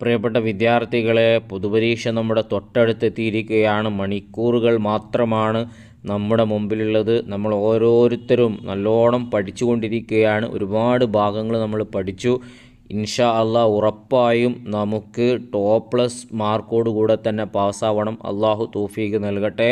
പ്രിയപ്പെട്ട വിദ്യാർത്ഥികളെ, പൊതുപരീക്ഷ നമ്മുടെ തൊട്ടടുത്തെത്തിയിരിക്കുകയാണ്. മണിക്കൂറുകൾ മാത്രമാണ് നമ്മുടെ മുമ്പിലുള്ളത്. നമ്മൾ ഓരോരുത്തരും നല്ലോണം പഠിച്ചുകൊണ്ടിരിക്കുകയാണ്. ഒരുപാട് ഭാഗങ്ങൾ നമ്മൾ പഠിച്ചു. ഇൻഷാ അള്ളാഹ് ഉറപ്പായും നമുക്ക് +, മാർക്കോട് കൂടെ തന്നെ പാസ്സാവണം. അള്ളാഹു തൗഫീഖ് നൽകട്ടെ.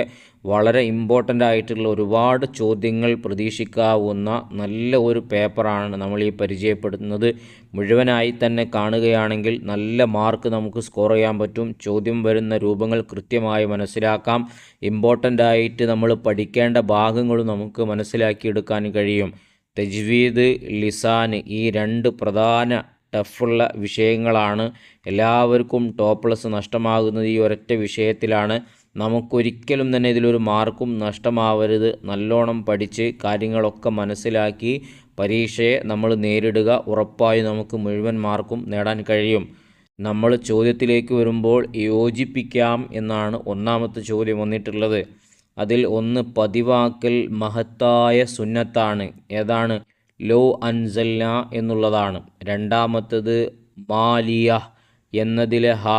വളരെ ഇമ്പോർട്ടൻ്റ് ആയിട്ടുള്ള ഒരുപാട് ചോദ്യങ്ങൾ പ്രതീക്ഷിക്കാവുന്ന നല്ല ഒരു പേപ്പറാണ് നമ്മൾ ഈ പരിചയപ്പെടുത്തുന്നത്. മുഴുവനായി തന്നെ കാണുകയാണെങ്കിൽ നല്ല മാർക്ക് നമുക്ക് സ്കോർ ചെയ്യാൻ പറ്റും. ചോദ്യം വരുന്ന രൂപങ്ങൾ കൃത്യമായി മനസ്സിലാക്കാം. ഇമ്പോർട്ടൻ്റ് ആയിട്ട് നമ്മൾ പഠിക്കേണ്ട ഭാഗങ്ങളും നമുക്ക് മനസ്സിലാക്കിയെടുക്കാൻ കഴിയും. തജ്വീദ്, ലിസാൻ, ഈ 2 പ്രധാന ടഫുള്ള വിഷയങ്ങളാണ്. എല്ലാവർക്കും +, നഷ്ടമാകുന്നത് ഈ ഒരൊറ്റ വിഷയത്തിലാണ്. നമുക്കൊരിക്കലും തന്നെ ഇതിലൊരു മാർക്കും നഷ്ടമാവരുത്. നല്ലോണം പഠിച്ച് കാര്യങ്ങളൊക്കെ മനസ്സിലാക്കി പരീക്ഷയെ നമ്മൾ നേരിടുക. ഉറപ്പായും നമുക്ക് മുഴുവൻ മാർക്കും നേടാൻ കഴിയും. നമ്മൾ ചോദ്യത്തിലേക്ക് വരുമ്പോൾ യോജിപ്പിക്കാം എന്നാണ് ഒന്നാമത്തെ ചോദ്യം വന്നിട്ടുള്ളത്. അതിൽ ഒന്ന് പതിവാക്കൽ മഹത്തായ സുന്നത്താണ്. ഏതാണ്? ലോ അൻസൽന എന്നുള്ളതാണ്. രണ്ടാമത്തത് മാലിയ എന്നതിലെ ഹാ.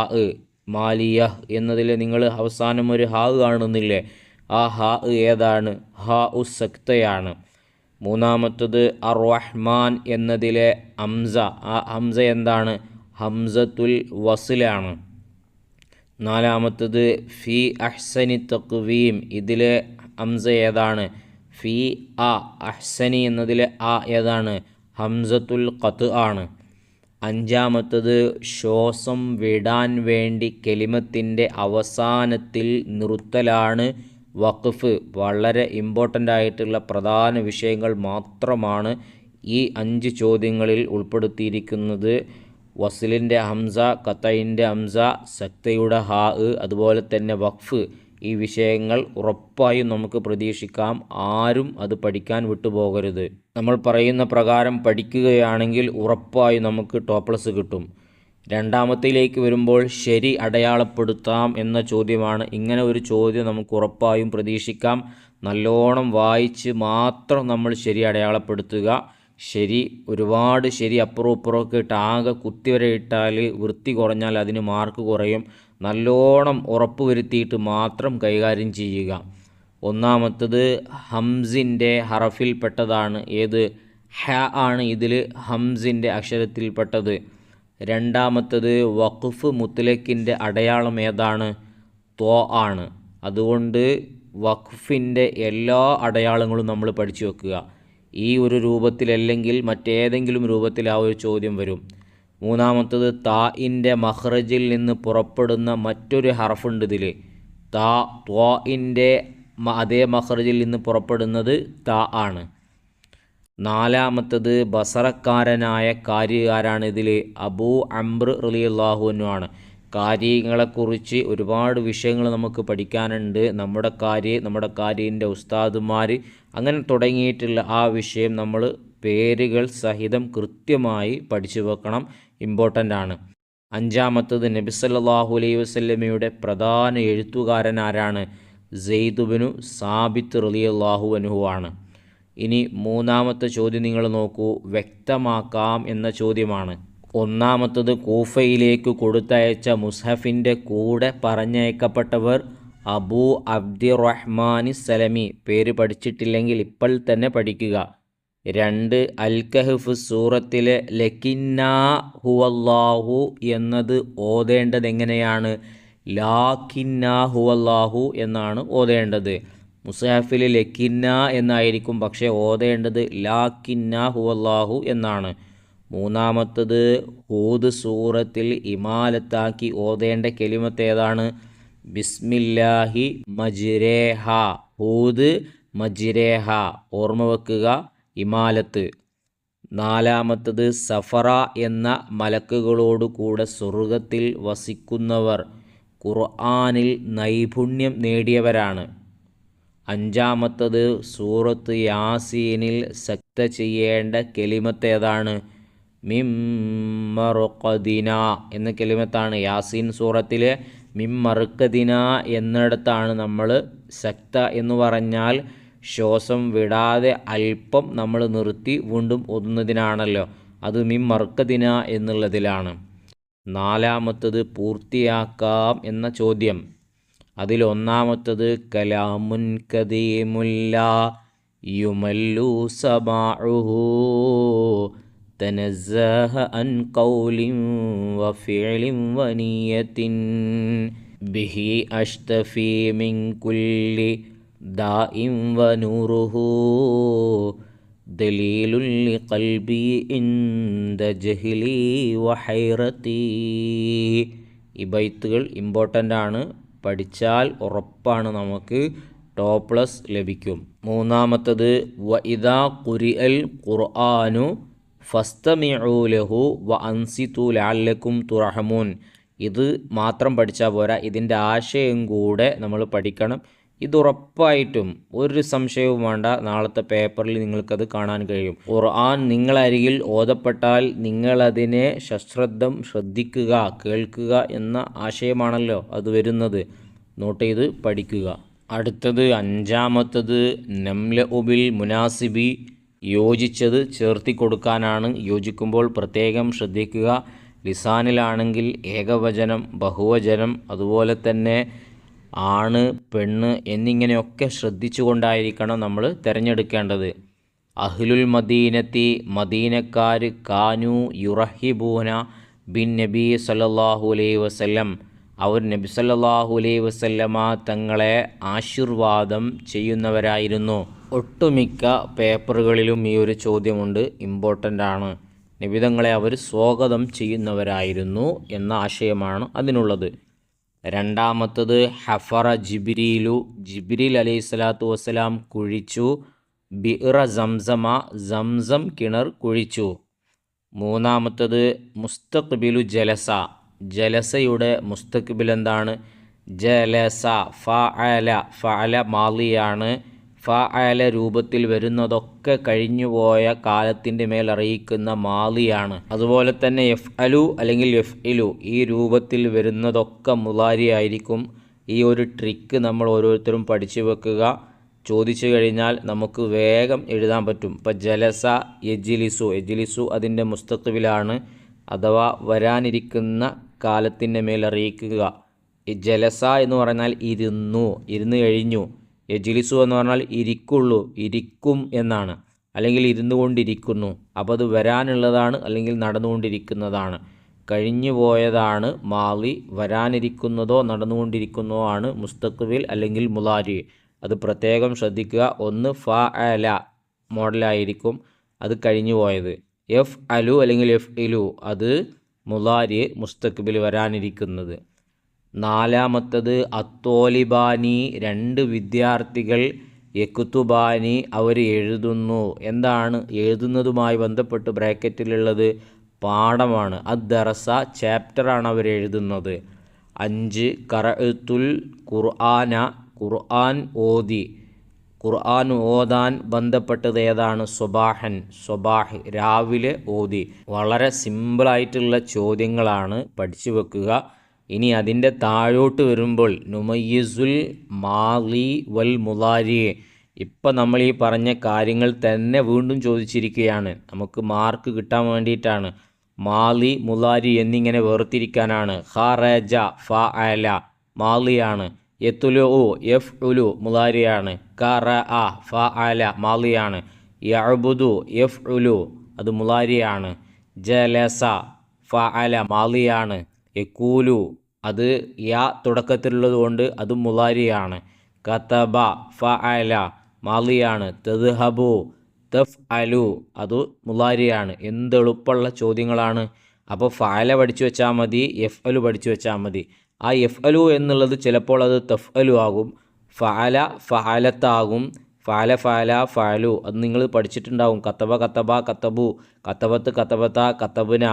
മാലിയ എന്നതിൽ നിങ്ങൾ അവസാനം ഒരു ഹാ കാണുന്നില്ലേ? ആ ഹാ ഏതാണ്? ഹാ സക്തയാണ്. മൂന്നാമത്തത് അർ-റഹ്മാൻ എന്നതിലെ ഹംസ. ആ ഹംസ എന്താണ്? ഹംസത്തുൽ വസ്ലാണ്. നാലാമത്തത് ഫി അഹ്സനി തഖ്വീം. ഇതിലെ ഹംസ ഏതാണ്? ഫി അ. അഹ്സനി എന്നതിലെ ആ ഏതാണ്? ഹംസത്തുൽ ഖത്ത് ആണ്. അഞ്ചാമത്തത് ശ്വാസം വിടാൻ വേണ്ടി കെലിമത്തിൻ്റെ അവസാനത്തിൽ നിർത്തലാണ് വഖഫ്. വളരെ ഇമ്പോർട്ടൻ്റ് ആയിട്ടുള്ള പ്രധാന വിഷയങ്ങൾ മാത്രമാണ് ഈ 5 ചോദ്യങ്ങളിൽ ഉൾപ്പെടുത്തിയിരിക്കുന്നത്. വസ്ലിൻ്റെ ഹംസ, ഖത്തയിൻ്റെ ഹംസ, സക്തയുടെ ഹാ, അതുപോലെ തന്നെ വഖഫ്. ഈ വിഷയങ്ങൾ ഉറപ്പായും നമുക്ക് പ്രതീക്ഷിക്കാം. ആരും അത് പഠിക്കാൻ വിട്ടുപോകരുത്. നമ്മൾ പറയുന്ന പ്രകാരം പഠിക്കുകയാണെങ്കിൽ ഉറപ്പായും നമുക്ക് +, കിട്ടും. രണ്ടാമത്തിലേക്ക് വരുമ്പോൾ ശരി അടയാളപ്പെടുത്താം എന്ന ചോദ്യമാണ്. ഇങ്ങനെ ഒരു ചോദ്യം നമുക്ക് ഉറപ്പായും പ്രതീക്ഷിക്കാം. നല്ലോണം വായിച്ച് മാത്രം നമ്മൾ ശരി അടയാളപ്പെടുത്തുക. ശരി, ഒരുപാട് ശരി അപ്പുറവും ഇപ്പുറമൊക്കെ ഇട്ട് ആകെ കുത്തിവരെ ഇട്ടാൽ വൃത്തി കുറഞ്ഞാൽ അതിന് മാർക്ക് കുറയും. നല്ലോണം ഉറപ്പ് വരുത്തിയിട്ട് മാത്രം കൈകാര്യം ചെയ്യുക. ഒന്നാമത്തത് ഹംസിൻ്റെ ഹറഫിൽപ്പെട്ടതാണ്. ഏത്? ഹ ആണ് ഇതിൽ ഹംസിൻ്റെ അക്ഷരത്തിൽപ്പെട്ടത്. രണ്ടാമത്തത് വഖഫ് മുത്ലക്കിൻ്റെ അടയാളം ഏതാണ്? ത്വ ആണ്. അതുകൊണ്ട് വഖഫിൻ്റെ എല്ലാ അടയാളങ്ങളും നമ്മൾ പഠിച്ചു വെക്കുക. ഈ ഒരു രൂപത്തിലല്ലെങ്കിൽ മറ്റേതെങ്കിലും രൂപത്തിൽ ആ ഒരു ചോദ്യം വരും. മൂന്നാമത്തത് താഇൻ്റെ മഖ്റജിൽ നിന്ന് പുറപ്പെടുന്ന മറ്റൊരു ഹർഫുണ്ട് ഇതിൽ. താ. ത്വാഇൻ്റെ അതേ മഖ്റജിൽ നിന്ന് പുറപ്പെടുന്നത് താ ആണ്. നാലാമത്തത് ബസറക്കാരനായ കാര്യകാരാണ് ഇതിൽ? അബൂ അംർ റളിയല്ലാഹു അൻഹു ആണ്. കാര്യങ്ങളെക്കുറിച്ച് ഒരുപാട് വിഷയങ്ങൾ നമുക്ക് പഠിക്കാനുണ്ട്. നമ്മുടെ കാര്യൻ്റെ ഉസ്താദുമാർ അങ്ങനെ തുടങ്ങിയിട്ടുള്ള ആ വിഷയം നമ്മൾ പേരുകൾ സഹിതം കൃത്യമായി പഠിച്ചു വെക്കണം. ഇമ്പോർട്ടൻ്റ് ആണ്. അഞ്ചാമത്തത് നബി സല്ലല്ലാഹു അലൈഹി വസല്ലമയുടെ പ്രധാന എഴുത്തുകാരൻ ആരാണ്? സെയ്ദ് ബിനു സാബിത്ത് റളിയല്ലാഹു അൻഹു ആണ്. ഇനി മൂന്നാമത്തെ ചോദ്യം നിങ്ങൾ നോക്കൂ. വ്യക്തമാക്കാം എന്ന ചോദ്യമാണ്. ഒന്നാമത്തത് കൂഫയിലേക്ക് കൊടുത്തയച്ച മുസ്ഹഫിൻ്റെ കൂടെ പറഞ്ഞയക്കപ്പെട്ടവർ അബൂ അബ്ദിറഹ്മാൻ സലമി. പേര് പഠിച്ചിട്ടില്ലെങ്കിൽ ഇപ്പോൾ തന്നെ പഠിക്കുക. 2. അൽ കഹ്ഫ് സൂറത്തിലെ ലക്കിന്നാ ഹുവല്ലാഹു എന്നത് ഓതേണ്ടത് എങ്ങനെയാണ്? ലാക്കിന്നാ ഹുവല്ലാഹു എന്നാണ് ഓതേണ്ടത്. മുസ്ഹഫിൽ ലക്കിന്ന എന്നായിരിക്കും, പക്ഷേ ഓതേണ്ടത് ലാക്കിന്നാ ഹുവല്ലാഹു എന്നാണ്. മൂന്നാമത്തത് ഹൂദ് സൂറത്തിൽ ഇമാലത്താക്കി ഓതേണ്ട കെലിമത്ത് ഏതാണ്? ബിസ്മില്ലാഹി മജ്രേഹ. ഹൂദ് മജ്രേഹ. ഓർമ്മ വെക്കുക, ഇമാലത്ത്. നാലാമത്തത് സഫറ എന്ന മലക്കുകളോട് കൂടെ സ്വർഗത്തിൽ വസിക്കുന്നവർ ഖുർആനിൽ നൈപുണ്യം നേടിയവരാണ്. അഞ്ചാമത്തത് സൂറത്ത് യാസീനിൽ സക്ത ചെയ്യേണ്ട കെലിമത്ത് ഏതാണ്? മിമ്മറുഖദിന എന്ന കെലിമത്താണ്. യാസീൻ സൂറത്തിലെ മിമ്മറുഖദിന എന്നിടത്താണ് നമ്മൾ സക്ത എന്ന് പറഞ്ഞാൽ ശ്വാസം വിടാതെ അല്പം നമ്മൾ നിർത്തി വീണ്ടും ഒന്നതിനാണല്ലോ. അത് മിമ്മറുഖദിന എന്നുള്ളതിലാണ്. നാലാമത്തത് പൂർത്തിയാക്കാം എന്ന ചോദ്യം. അതിലൊന്നാമത്തത് കലാമുൻ കദീമുല്ല യുമല്ലു സമാഉഹു തനസ്സഹ അൻ ഖൗലിൻ വഫിഅലിൻ വനിയത്തിൻ ബിഹി അഷ്തഫി മിൻ കുല്ലി ദാഇൻ വനൂറുഹു ദലീലുൽ ലിഖൽബി ഇൻദ ജഹ്ലി വഹൈറതി. ഈ ബൈത്തുകൾ ഇമ്പോർട്ടൻ്റ് ആണ്, പഠിച്ചാൽ ഉറപ്പാണ് നമുക്ക് ടോപ്പ് പ്ലസ് ലഭിക്കും. മൂന്നാമത്തത് വഇദാ ഖുരിഅൽ ഖുർആനു ഫസ്തമിഉ ലഹു വഅൻസിതു ലഅല്ലക്കും തുർഹമൂൻ. ഇത് മാത്രം പഠിച്ചാൽ പോരാ, ഇതിൻ്റെ ആശയം കൂടെ നമ്മൾ പഠിക്കണം. ഇതുറപ്പായിട്ടും ഒരു സംശയവും വേണ്ട, നാളത്തെ പേപ്പറിൽ നിങ്ങൾക്കത് കാണാൻ കഴിയും. ഖുർആൻ നിങ്ങളരികിൽ ഓതപ്പെട്ടാൽ നിങ്ങളതിനെ സശ്രദ്ധം ശ്രദ്ധിക്കുക, കേൾക്കുക എന്ന ആശയമാണല്ലോ അത് വരുന്നത്. നോട്ട് ചെയ്ത് പഠിക്കുക. അടുത്തത് അഞ്ചാമത്തത് നംലഉ ബിൽ മുനാസിബി, യോജിച്ചത് ചേർത്തി കൊടുക്കാനാണ്. യോജിക്കുമ്പോൾ പ്രത്യേകം ശ്രദ്ധിക്കുക. ലിസാനിലാണെങ്കിൽ ഏകവചനം, ബഹുവചനം, അതുപോലെ തന്നെ ആണ്, പെണ്ണ് എന്നിങ്ങനെയൊക്കെ ശ്രദ്ധിച്ചുകൊണ്ടായിരിക്കണം നമ്മൾ തിരഞ്ഞെടുക്കേണ്ടത്. അഹ്ലുൽ മദീനത്തി, മദീനക്കാർ, കാനു യുറഹിബൂന ബിൻ നബി സല്ലല്ലാഹു അലൈഹി വസല്ലം, അവർ നബി സല്ലല്ലാഹു അലൈഹി വസല്ലമ തങ്ങളെ ആശീർവാദം ചെയ്യുന്നവരായിരുന്നു. ഒട്ടുമിക്ക പേപ്പറുകളിലും ഈ ഒരു ചോദ്യമുണ്ട്, ഇമ്പോർട്ടൻ്റ് ആണ്. നബി തങ്ങളെ അവർ സ്വാഗതം ചെയ്യുന്നവരായിരുന്നു എന്ന ആശയമാണ് അതിനുള്ളത്. രണ്ടാമത്തത് ഹഫറ ജിബ്രീലു, ജിബ്രീൽ അലൈഹി സ്വലാത്തു വസ്സലാം കുഴിച്ചു. ബിഇറ സംസമ, സംസം കിണർ കുഴിച്ചു. മൂന്നാമത്തത് മുസ്തഖ്ബിലു ജലസ, ജലസയുടെ മുസ്തഖ്ബിൽ എന്താണ്? ജലസ. ഫഅല, ഫഅല മാളിയാണ്. ഫഅല രൂപത്തിൽ വരുന്നതൊക്കെ കഴിഞ്ഞുപോയ കാലത്തിൻ്റെ മേൽ അറിയിക്കുന്ന മാളിയാണ്. അതുപോലെ തന്നെ യഫ്അലു അല്ലെങ്കിൽ യഫ്ഇലു, ഈ രൂപത്തിൽ വരുന്നതൊക്കെ മുളാരി ആയിരിക്കും. ഈ ഒരു ട്രിക്ക് നമ്മൾ ഓരോരുത്തരും പഠിച്ചു വെക്കുക. ചോദിച്ചു കഴിഞ്ഞാൽ നമുക്ക് വേഗം എഴുതാൻ പറ്റും. ഇപ്പം ജലസ യജ്ലിസു, യജ്ലിസു അതിൻ്റെ മുസ്തഖ്ബിലാണ്, അഥവാ വരാനിരിക്കുന്ന കാലത്തിൻ്റെ മേൽ അറിയിക്കുക. ജലസ എന്ന് പറഞ്ഞാൽ ഇരുന്നു, ഇരുന്ന് കഴിഞ്ഞു. യജ്ലിസു എന്ന് പറഞ്ഞാൽ ഇരിക്കുള്ളൂ, ഇരിക്കും എന്നാണ്, അല്ലെങ്കിൽ ഇരുന്നു കൊണ്ടിരിക്കുന്നു. അപ്പോൾ അത് വരാനുള്ളതാണ് അല്ലെങ്കിൽ നടന്നുകൊണ്ടിരിക്കുന്നതാണ്. കഴിഞ്ഞു പോയതാണ് മാളി, വരാനിരിക്കുന്നതോ നടന്നുകൊണ്ടിരിക്കുന്നതോ ആണ് മുസ്തഖ്ബിൽ അല്ലെങ്കിൽ മുളാരി. അത് പ്രത്യേകം ശ്രദ്ധിക്കുക. ഒന്ന് ഫഅല മോഡലായിരിക്കും, അത് കഴിഞ്ഞു പോയത്. എഫ് അലു അല്ലെങ്കിൽ എഫ് ഇലു, അത് മുളാരി, മുസ്തഖ്ബിൽ വരാനിരിക്കുന്നത്. നാലാമത്തത് അത്തോലിബാനി, രണ്ട് വിദ്യാർത്ഥികൾ, യക്തുബാനി അവർ എഴുതുന്നു. എന്താണ് എഴുതുന്നതുമായി ബന്ധപ്പെട്ട് ബ്രാക്കറ്റിലുള്ളത്? പാഠമാണ്. അദ്ദറസ ചാപ്റ്ററാണ് അവർ എഴുതുന്നത്. 5 ഖറഅത്തുൽ ഖുർആന, ഖുർആൻ ഓതി. ഖുർആൻ ഓതാൻ ബന്ധപ്പെട്ടത് ഏതാണ്? സ്വബാഹൻ, സ്വബാഹ് രാവിലെ ഓതി. വളരെ സിമ്പിളായിട്ടുള്ള ചോദ്യങ്ങളാണ്, പഠിച്ചു വെക്കുക. ഇനി അതിൻ്റെ താഴോട്ട് വരുമ്പോൾ നുമയ്യിസുൽ മാളി വൽ മുളാരി, ഇപ്പം നമ്മൾ ഈ പറഞ്ഞ കാര്യങ്ങൾ തന്നെ വീണ്ടും ചോദിച്ചിരിക്കുകയാണ്. നമുക്ക് മാർക്ക് കിട്ടാൻ വേണ്ടിയിട്ടാണ്. മാളി മുളാരി എന്നിങ്ങനെ വേർതിരിക്കാനാണ്. ഖറജ ഫഅല മാളിയാണ്. യത്ലു യഫ്ഉലു മുളാരിയാണ്. ഖറഅ ഫഅല മാളിയാണ്. യഅബുദു യഫ്ഉലു അത് മുളാരിയാണ്. ജലസ ഫഅല മാളിയാണ്. യഖൂലു അത് യാ തുടക്കത്തിലുള്ളത് കൊണ്ട് അത് മുളാരിയാണ്. കതബ ഫഅല മാളിയാണ്. തദ്ഹബു തഫ്അലു അത് മുളാരിയാണ്. എന്തെളുപ്പമുള്ള ചോദ്യങ്ങളാണ്. അപ്പോൾ ഫഅല പഠിച്ചു വെച്ചാൽ മതി, യഫ്അലു പഠിച്ചു വെച്ചാൽ മതി. ആ യഫ്അലു എന്നുള്ളത് ചിലപ്പോൾ അത് തഫ്അലു ആകും, ഫഅല ഫഅലത്താകും, ഫഅല ഫഅല ഫഅലു അത് നിങ്ങൾ പഠിച്ചിട്ടുണ്ടാവും. കത്തബ കത്തബ കത്തബു, കത്തബത്ത് കത്തബത്ത കത്തബുന,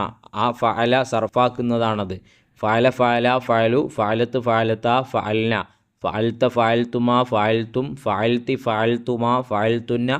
ആ ഫഅല സർഫാക്കുന്നതാണത്. ഫഅല ഫഅല ഫഅലു, ഫഅലത്ത് ഫഅലത്ത ഫഅൽന, ഫഅൽത്ത ഫഅൽത്തുമ ഫഅൽത്തും, ഫഅൽത്തി ഫഅൽത്തുമ ഫഅൽത്തുന്ന,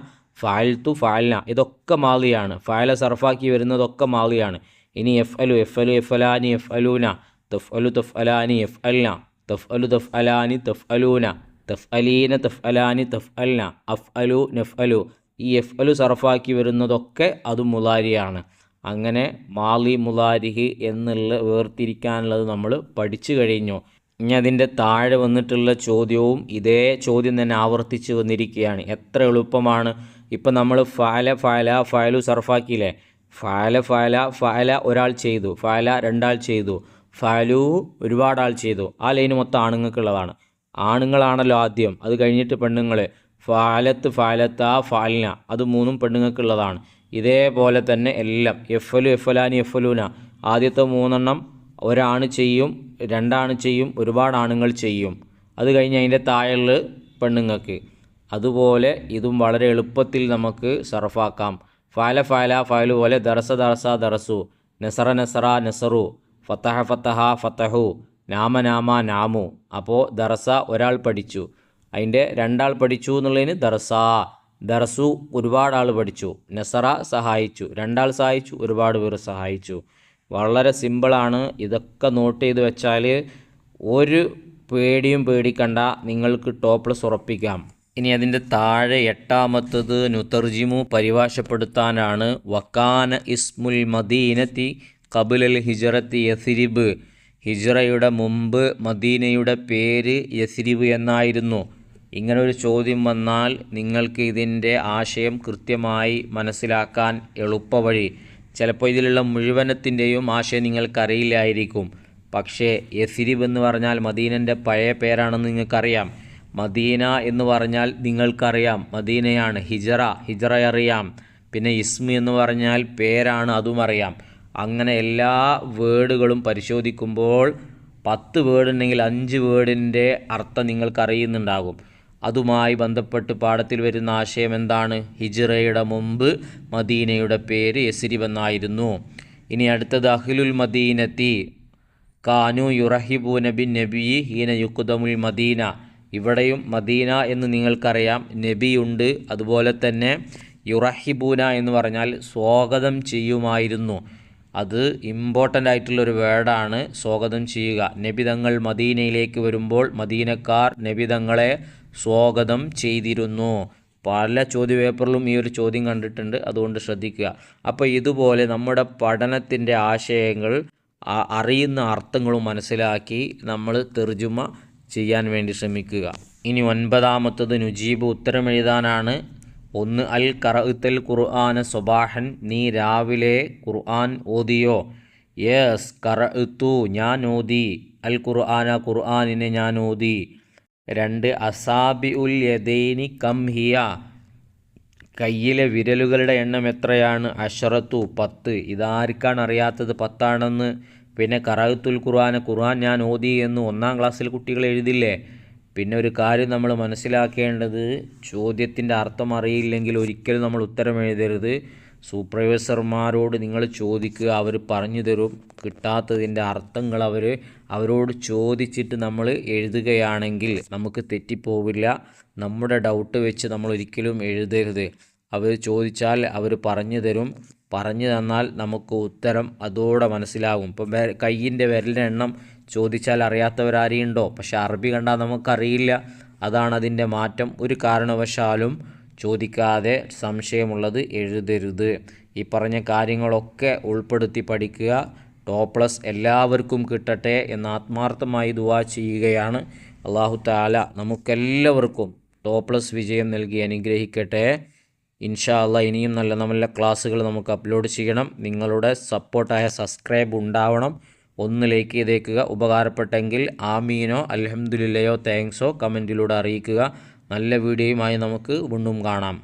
ഫഅൽത്തു ഫഅൽന, ഇതൊക്കെ മാളിയാണ്. ഫഅല സർഫാക്കി വരുന്നതൊക്കെ മാളിയാണ്. ഇനി എഫ്അലു എഫ്അലു എഫ്അലാനി എഫ്അലൂന, തഫ്അലു തഫ്അലാനി എഫ്അൽന, തഫ്അലു തഫ്അലാനി തഫ്അലൂന, തഫ്അലീന തഫ്അലാനി തഫ്അൽന, അഫ്അലു നഫ്അലു, ഈ എഫ്അലു സർഫാക്കി വരുന്നതൊക്കെ അത് മുളാരിയാണ്. അങ്ങനെ മാളി മുലാരിഹ് എന്നുള്ള വേർതിരിക്കാനുള്ളത് നമ്മൾ പഠിച്ചു കഴിഞ്ഞു. ഇനി അതിൻ്റെ താഴെ വന്നിട്ടുള്ള ചോദ്യവും ഇതേ ചോദ്യം തന്നെ ആവർത്തിച്ച് വന്നിരിക്കുകയാണ്. എത്ര എളുപ്പമാണ്. ഇപ്പം നമ്മൾ ഫഅലു സർഫാക്കിയില്ലേ. ഫഅല ഒരാൾ ചെയ്തു, ഫഅല രണ്ടാൾ ചെയ്തു, ഫഅലു ഒരുപാട് ആൾ ചെയ്തു. ആ ലൈന് മൊത്തം ആണുങ്ങൾക്കുള്ളതാണ്. ആണുങ്ങളാണല്ലോ ആദ്യം, അത് കഴിഞ്ഞിട്ട് പെണ്ണുങ്ങൾ. ഫഅലത്ത ഫഅൽന അത് മൂന്നും പെണ്ണുങ്ങൾക്കുള്ളതാണ്. ഇതേപോലെ തന്നെ എല്ലാം എഫലാനി എഫലൂന ആദ്യത്തെ മൂന്നെണ്ണം ഒരാണ് ചെയ്യും, രണ്ടാണ് ചെയ്യും, ഒരുപാട് ആണുങ്ങൾ ചെയ്യും. അത് കഴിഞ്ഞ് അതിൻ്റെ താഴെയുള്ള പെണ്ണുങ്ങൾക്ക്. അതുപോലെ ഇതും വളരെ എളുപ്പത്തിൽ നമുക്ക് സർഫാക്കാം. ഫഅലു പോലെ ദറസ ദറസു, നസറ നസറു, ഫതഹ ഫതഹു, നാമ നാമു. അപ്പോൾ ദറസ ഒരാൾ പഠിച്ചു, അതിൻ്റെ രണ്ടാൾ പഠിച്ചു എന്നുള്ളതിന് ദറസു ഒരുപാട് ആൾ പഠിച്ചു, നസറ സഹായിച്ചു, രണ്ടാൾ സഹായിച്ചു, ഒരുപാട് പേർ സഹായിച്ചു. വളരെ സിമ്പിളാണ്. ഇതൊക്കെ നോട്ട് ചെയ്ത് വെച്ചാൽ ഒരു പേടിയും പേടിക്കണ്ട, നിങ്ങൾക്ക് ടോപ്പ്ലസ് ഉറപ്പിക്കാം. ഇനി അതിൻ്റെ താഴെ എട്ടാമത്തത് നുതർജിമു പരിഭാഷപ്പെടുത്താനാണ്. വക്കാന ഇസ്മുൽ മദീനത്തി ഖബുലൽ ഹിജ്റത്തി യസ്രിബ്. ഹിജ്റയുടെ മുമ്പ് മദീനയുടെ പേര് യസ്രിബ് എന്നായിരുന്നു. ഇങ്ങനൊരു ചോദ്യം വന്നാൽ നിങ്ങൾക്ക് ഇതിൻ്റെ ആശയം കൃത്യമായി മനസ്സിലാക്കാൻ എളുപ്പവഴി. ചിലപ്പോൾ ഇതിലുള്ള മുഴുവനത്തിൻ്റെയും ആശയം നിങ്ങൾക്കറിയില്ലായിരിക്കും. പക്ഷേ യസ്രിബ് എന്ന് പറഞ്ഞാൽ മദീനൻ്റെ പഴയ പേരാണെന്ന് നിങ്ങൾക്കറിയാം. മദീന എന്ന് പറഞ്ഞാൽ നിങ്ങൾക്കറിയാം മദീനയാണ്. ഹിജ്റ അറിയാം. പിന്നെ ഇസ്മി എന്ന് പറഞ്ഞാൽ പേരാണ്, അതും അറിയാം. അങ്ങനെ എല്ലാ വേർഡുകളും പരിശോധിക്കുമ്പോൾ 10 വേർഡ് ഉണ്ടെങ്കിൽ 5 വേർഡിൻ്റെ അർത്ഥം നിങ്ങൾക്കറിയുന്നുണ്ടാകും. അതുമായി ബന്ധപ്പെട്ട് പാഠത്തിൽ വരുന്ന ആശയം എന്താണ്? ഹിജ്റയുടെ മുമ്പ് മദീനയുടെ പേര് യസ്രിബ് എന്നായിരുന്നു. ഇനി അടുത്തത് അഹ്ലുൽ മദീനത്തി കാനു യുറഹിബൂന ബിൻ നബി ഹീന യുഖ്ദമുൽ മദീന. ഇവിടെയും മദീന എന്ന് നിങ്ങൾക്കറിയാം, നബിയുണ്ട്. അതുപോലെ തന്നെ യുറഹിബൂന എന്ന് പറഞ്ഞാൽ സ്വാഗതം ചെയ്യുമായിരുന്നു. അത് ഇമ്പോർട്ടൻ്റ് ആയിട്ടുള്ളൊരു വേർഡാണ്, സ്വാഗതം ചെയ്യുക. നബിതങ്ങൾ മദീനയിലേക്ക് വരുമ്പോൾ മദീനക്കാർ നബിതങ്ങളെ സ്വാഗതം ചെയ്തിരുന്നു. പല ചോദ്യപേപ്പറിലും ഈ ഒരു ചോദ്യം കണ്ടിട്ടുണ്ട്, അതുകൊണ്ട് ശ്രദ്ധിക്കുക. അപ്പോൾ ഇതുപോലെ നമ്മുടെ പഠനത്തിൻ്റെ ആശയങ്ങൾ അറിയുന്ന അർത്ഥങ്ങളും മനസ്സിലാക്കി നമ്മൾ തർജുമ ചെയ്യാൻ വേണ്ടി ശ്രമിക്കുക. ഇനി 9ാമത്തത് നുജീബ് ഉത്തരമെഴുതാനാണ്. 1 അൽ ഖറഅത്തൽ ഖുർആന സ്വബാഹൻ. നീ രാവിലെ ഖുർആൻ ഓതിയോ? യെസ് ഖറഅത്തു ഞാൻ ഓതി. അൽ ഖുർആന ഖുർആനിനെ ഞാൻ ഓതി. 2 അസാബിഉൽ യദൈനി കം ഹിയ. കയ്യിലെ വിരലുകളുടെ എണ്ണം എത്രയാണ്? അശറത്തു 10. ഇതാർക്കാണ് അറിയാത്തത് 10 ആണെന്ന്? പിന്നെ ഖറഅത്തുൽ ഖുർആന ഖുർആൻ ഞാൻ ഓതി എന്ന് 1ാം ക്ലാസ്സിൽ കുട്ടികൾ എഴുതില്ലേ? പിന്നെ ഒരു കാര്യം നമ്മൾ മനസ്സിലാക്കേണ്ടത്, ചോദ്യത്തിൻ്റെ അർത്ഥം അറിയില്ലെങ്കിൽ ഒരിക്കലും നമ്മൾ ഉത്തരം എഴുതരുത്. സൂപ്പർവൈസർമാരോട് നിങ്ങൾ ചോദിക്കുക, അവർ പറഞ്ഞു തരും. കിട്ടാത്തതിൻ്റെ അർത്ഥങ്ങൾ അവരോട് ചോദിച്ചിട്ട് നമ്മൾ എഴുതുകയാണെങ്കിൽ നമുക്ക് തെറ്റിപ്പോവില്ല. നമ്മുടെ ഡൗട്ട് വെച്ച് നമ്മൾ ഒരിക്കലും എഴുതരുത്. അവർ ചോദിച്ചാൽ അവർ പറഞ്ഞു തരും. പറഞ്ഞു തന്നാൽ നമുക്ക് ഉത്തരം അതോടെ മനസ്സിലാകും. ഇപ്പം കയ്യിൻ്റെ വിരലിൻ്റെ എണ്ണം ചോദിച്ചാൽ അറിയാത്തവരാരെയുണ്ടോ? പക്ഷെ അറബി കണ്ടാൽ നമുക്കറിയില്ല. അതാണ് അതിൻ്റെ മാറ്റം. ഒരു കാരണവശാലും ചോദിക്കാതെ സംശയമുള്ളത് എഴുതരുത്. ഈ പറഞ്ഞ കാര്യങ്ങളൊക്കെ ഉൾപ്പെടുത്തി പഠിക്കുക. ടോപ്പ്ലസ് എല്ലാവർക്കും കിട്ടട്ടെ എന്ന് ആത്മാർത്ഥമായി ദുആ ചെയ്യുകയാണ്. അല്ലാഹു തആല നമുക്കെല്ലാവർക്കും ടോപ്പ്ലസ് വിജയം നൽകി അനുഗ്രഹിക്കട്ടെ. ഇൻഷാ അല്ലാഹ് ഇനിയും നല്ല നല്ല ക്ലാസ്സുകൾ നമുക്ക് അപ്ലോഡ് ചെയ്യണം. നിങ്ങളുടെ സപ്പോർട്ടായ സബ്സ്ക്രൈബ് ഉണ്ടാവണം. 1 ലൈക്ക് ചെയ്തേക്കുക. ഉപകാരപ്പെട്ടെങ്കിൽ ആമീനോ അൽഹംദുലില്ലയോ താങ്ക്സോ കമൻറ്റിലൂടെ അറിയിക്കുക. നല്ല വീഡിയോയുമായി നമുക്ക് വീണ്ടും കാണാം.